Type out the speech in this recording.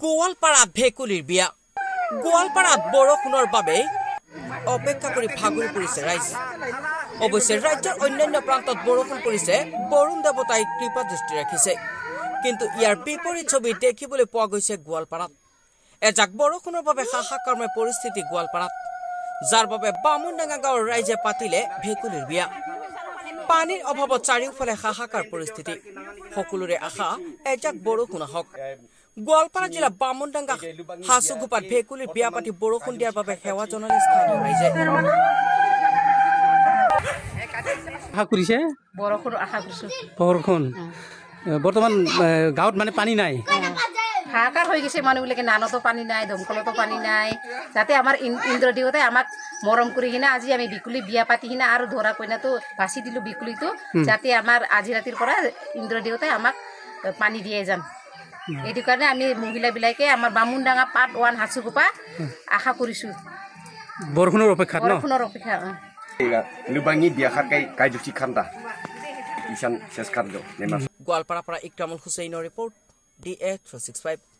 গোৱালপাৰাত ভেকুলীৰ বিয়া গোৱালপাৰাত বৰষুণৰ বাবে অপেক্ষা কৰি ভাগৰি পৰিছে ৰাইজ অৱশ্যে ৰাজ্যৰ অন্যান্য প্ৰান্তত বৰষুণ পৰিছে বৰুণ দেৱতাই কৃপা দৃষ্টি ৰাখিছে কিন্তু ইয়াৰ বিপৰীত ছবি দেখিবলৈ পোৱা গৈছে গোৱালপাৰাত এজাক বৰষুণৰ বাবে হাহাকাৰময় পৰিস্থিতি গোৱালপাৰাত যাৰ বাবে বামুণডাঙ্গা গাঁৱৰ ৰাইজে পাতিলে ভেকুলীৰ বিয়া পানীৰ অভাৱত চাৰিওফালে হাহাকাৰ পৰিস্থিতি সকলোৰে আশা এজাক বৰষুণ আহক গোৱালপাৰা জিলা বামুণডাঙ্গা হাসুগুপাত ভেকুলীৰ বিয়া পাতি বৰষুণ দিয়াৰ বাবে সেৱা জনালে স্থানীয় ৰাইজে আশা কৰিছে বৰষুণ বৰ্তমান গাঁৱত মানে পানী নাই হাহাকাৰ হৈ গৈছে মানুহবিলাকে নালতো পানী নাই দমকলতো পানী নাই যাতে আমাৰ ইন্দ্ৰদেৱতাই আমাক মৰম কৰি কিনে আজি আমি বিকুলি বিয়া পাতি কিনে আৰু ধৰা কইনাটো বাছি দিলো বিকুলিটো যাতে আমাৰ আজি ৰাতিৰ পৰা ইন্দ্ৰদেৱতাই আমাক পানী দিয়ে যাম এইটো কাৰণে আমি মহিলাবিলাকে আমাৰ বামুণডাঙ্গা পাৰ্ট 1 হাসুগুপা আশা কৰিছো বৰষুণৰ অপেক্ষা Lubangi dia hargai kajusi kanda. Isan seskando. গোৱালপাৰাৰ পৰা ইকৰামুল হুছেইনৰ ৰিপৰ্ট DA 365